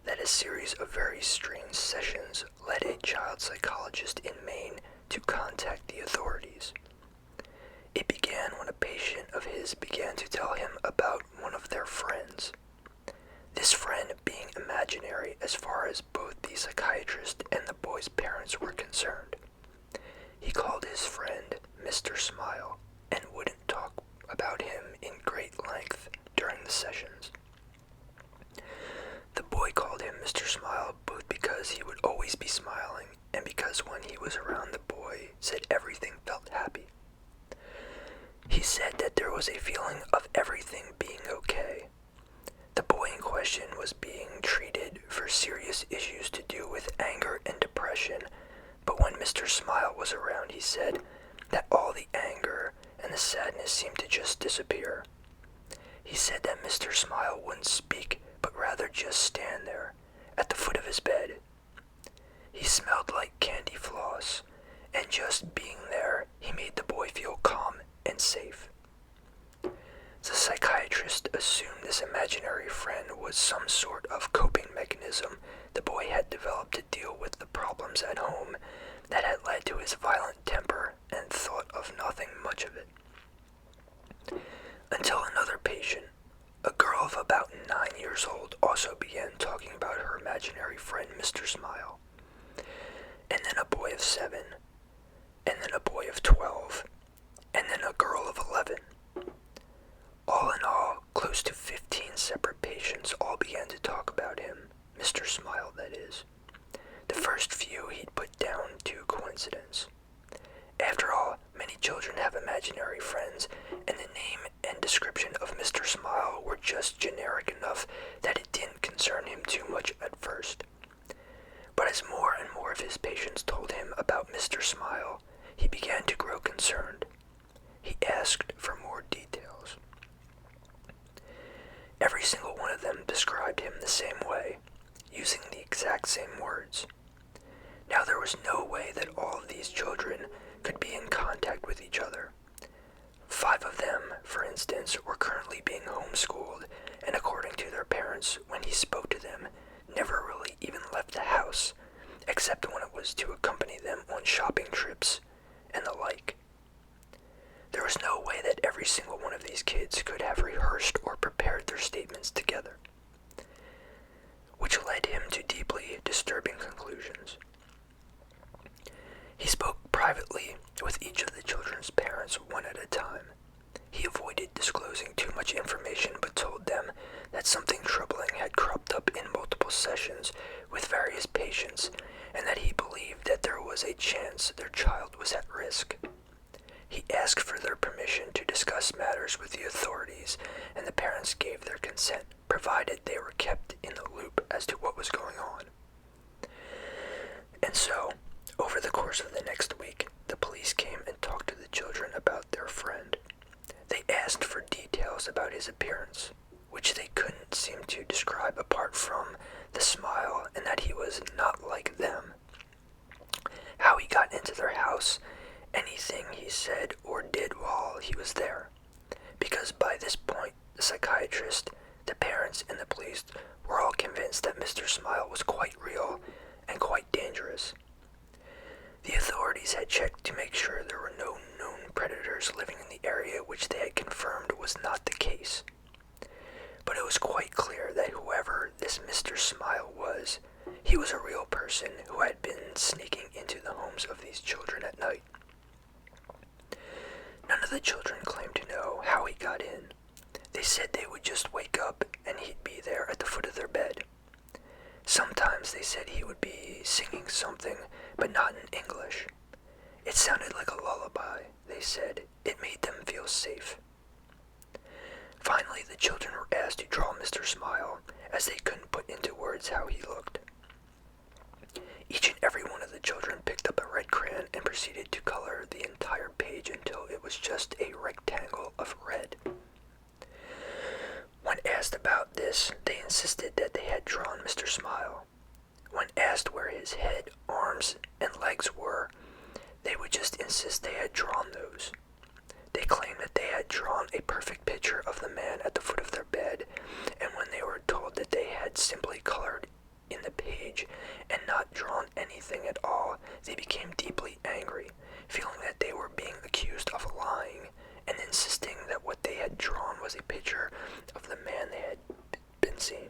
that a series of very strange sessions led a child psychologist in Maine to contact the authorities. It began when a patient of his began to tell him about one of their friends. This friend being imaginary as far as both the psychiatrist and the boy's parents were concerned. He called his friend Mr. Smile and wouldn't talk about him in great length during the sessions. The boy called him Mr. Smile both because he would always be smiling and because when he was around, the boy said everything felt happy. He said that there was a feeling of everything being okay. The boy in question was being treated for serious issues to do with anger and depression, but when Mr. Smile was around, he said that all the anger and the sadness seemed to just disappear. He said that Mr. Smile wouldn't speak, but rather just stand there, at the foot of his bed. He smelled like candy floss, and just being there, he made the boy feel calm and safe. The psychiatrist assumed this imaginary friend was some sort of coping mechanism the boy had developed to deal with the problems at home that had led to his violent temper, and thought of nothing much of it. Until another patient, a girl of about 9 years old, also began talking about her imaginary friend Mr. Smile, and then a boy of 7, and then a boy of 12, and then a girl of 11. All in all, close to 15 separate patients all began to talk about him, Mr. Smile, that is. The first few he'd put down to coincidence. After all, many children have imaginary friends, and the name and description of Mr. Smile were just generic enough that it didn't concern him too much at first. But as more and more of his patients told him about Mr. Smile, he began to grow concerned. He asked for more details. Every single one of them described him the same way, using the exact same words. Now there was no way that all of these children could be in contact with each other. 5 of them, for instance, were currently being homeschooled, and according to their parents, when he spoke to them, never really even left the house, except when it was to accompany them on shopping trips and the like. There was no way that every single one of these kids could have rehearsed or prepared their statements together, which led him to deeply disturbing conclusions. He spoke privately with each of the children's parents one at a time. He avoided disclosing too much information, but told them that something troubling had cropped up in multiple sessions with various patients, and that he believed that there was a chance their child was at risk. He asked for their permission to discuss matters with the authorities, and the parents gave their consent, provided they were kept in the loop as to what was going on. And so, over the course of the next week, the police came and talked to the children about their friend. They asked for details about his appearance, which they couldn't seem to describe apart from the smile and that he was not like them. How he got into their house, anything he said or did while he was there. Because by this point, the psychiatrist, the parents, and the police were all convinced that Mr. Smile was quite real and quite dangerous. The authorities had checked to make sure there were no known predators living in the area, which they had confirmed was not the case. But it was quite clear that whoever this Mr. Smile was, he was a real person who had been sneaking into the homes of these children at night. None of the children claimed to know how he got in. They said they would just wake up and he'd be there at the foot of their bed. Sometimes they said he would be singing something, but not in English. It sounded like a lullaby, they said. It made them feel safe. Finally, the children were asked to draw Mr. Smile, as they couldn't put into words how he looked. Each and every one of the children picked up a red crayon and proceeded to color the entire page until it was just a rectangle of red. When asked about this, they insisted that they had drawn Mr. Smile. When asked where his head, arms, and legs were, they would just insist they had drawn those. They claimed that they had drawn a perfect picture of the man at the foot of their bed, and when they were told that they had simply colored page and not drawn anything at all, they became deeply angry, feeling that they were being accused of lying and insisting that what they had drawn was a picture of the man they had been seeing.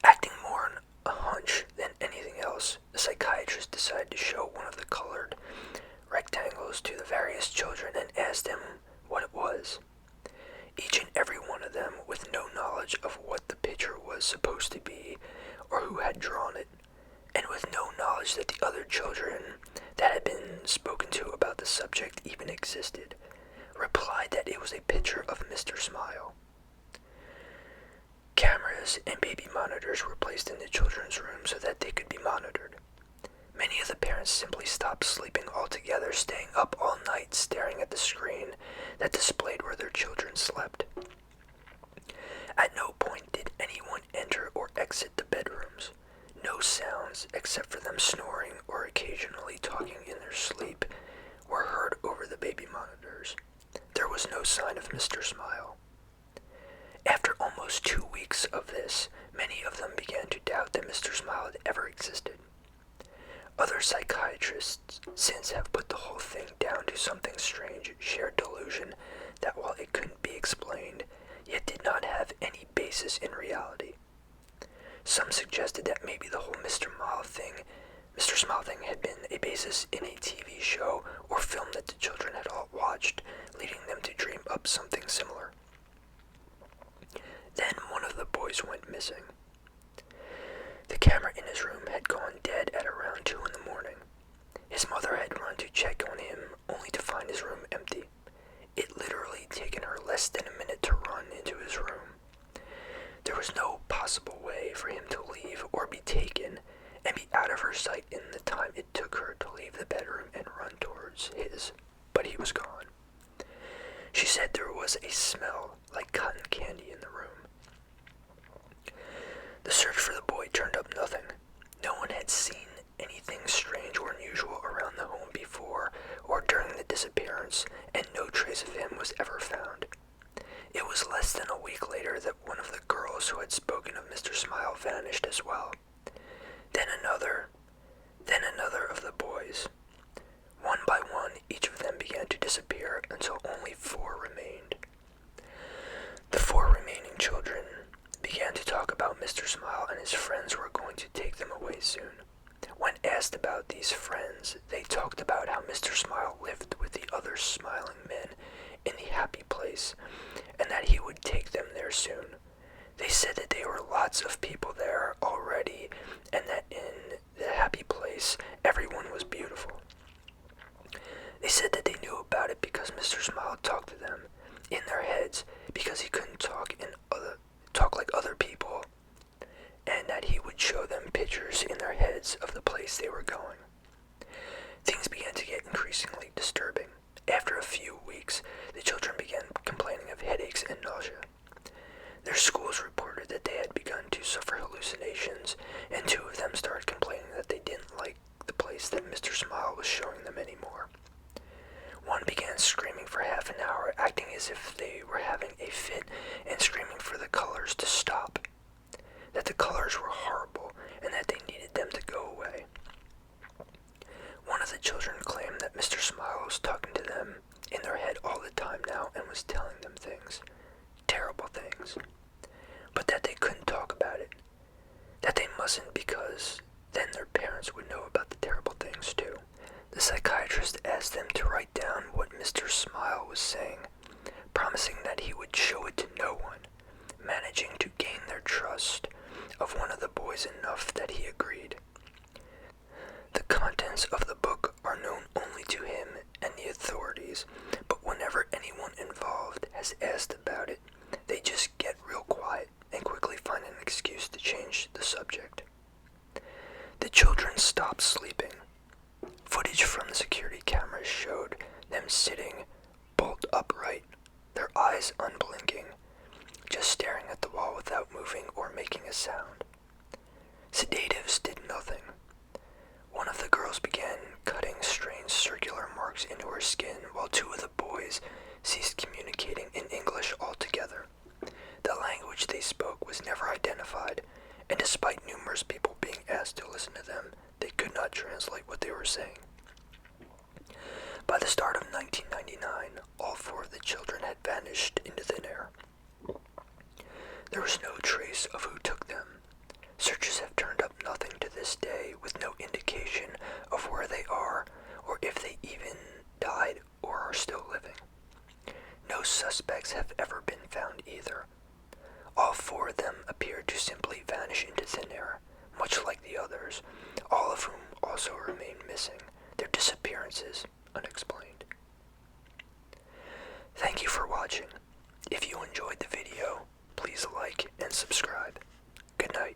Acting more on a hunch than anything else, the psychiatrist decided to show one of the colored rectangles to the various children and asked them what it was. Each and every one of them, with no knowledge of what the picture was supposed to be or who had drawn it, and with no knowledge that the other children that had been spoken to about the subject even existed, replied that it was a picture of Mr. Smile. Cameras and baby monitors were placed in the children's room so that they could be monitored. Many of the parents simply stopped sleeping altogether, staying up all night staring at the screen that displayed where their children slept. At no point did anyone enter or exit the bedrooms. No sounds, except for them snoring or occasionally talking in their sleep, were heard over the baby monitors. There was no sign of Mr. Smile. After almost 2 weeks of this, many of them began to doubt that Mr. Smile had ever existed. Other psychiatrists since have put the whole thing down to something strange, shared delusion that while it couldn't be explained, yet did not have any basis in reality. Some suggested that maybe the whole Mr. Smile thing had been a basis in a TV show or film that the children had all watched, leading them to dream up something similar. Then one of the boys went missing. The camera in his room had gone dead at around 2 in the morning. His mother had run to check on him, only to find his room empty. It literally taken her less than a minute to run into his room. There was no possible way for him to leave or be taken and be out of her sight in the time it took her to leave the bedroom and run towards his, but he was gone. She said there was a smell like cotton candy in the room. The search for the boy turned up nothing. No one had seen anything strange or unusual around the home before or during the disappearance, and no trace of him was ever found. It was less than a week later that one of the girls who had spoken of Mr. Smile vanished as well. Then another of the boys. One by one, each of them began to disappear until only 4 remained. The 4 remaining children began to talk about Mr. Smile, and his friends were going to take them away soon. When asked about these friends, they talked about how Mr. Smile lived with the other smiling men in the happy place, and that he would take them there soon. They said that there were lots of people there already, and that in the happy place, everyone was beautiful. They said that they knew about it because Mr. Smile talked to them in their heads because he couldn't talk like other people, and that he would show them pictures in their heads of the place they were going. Things began to get increasingly disturbing. After a few weeks, the children began complaining of headaches and nausea. Their schools reported that they had begun to suffer hallucinations, and 2 of them started complaining that they didn't like the place that Mr. Smile was showing them anymore. One began screaming for half an hour, acting as if they were having a fit and screaming for the colors to stop, that the colors were horrible and that they needed them to go away. One of the children claimed that Mr. Smile was talking to them in their head all the time now and was telling them things, terrible things, but that they couldn't talk about it, that they mustn't because then their parents would know about the terrible things too. The psychiatrist asked them to write down what Mr. Smile was saying, promising that he would show it to no one, managing to gain their trust of one of the boys enough that he agreed. The contents of the book are known only to him and the authorities, but whenever anyone involved has asked about it, they just get real quiet and quickly find an excuse to change the subject. The children stopped sleeping. Footage from the security cameras showed them sitting bolt upright, their eyes unblinking, just staring at the wall without moving or making a sound. Sedatives did nothing. One of the girls began cutting strange circular marks into her skin, while 2 of the boys ceased communicating in English altogether. The language they spoke was never identified, and despite numerous numerous people being asked to listen to them, they could not translate what they were saying. By the start of 1999, all 4 of the children had vanished into thin air. There was no trace of who took them. Searchers have turned up nothing to this day, with no indication of where they are or if they even died or are still living. No suspects have ever been found either. All 4 of them appeared to simply vanish into thin air, much like the others, all of whom also remain missing, their disappearances unexplained. Thank you for watching. If you enjoyed the video, please like and subscribe. Good night.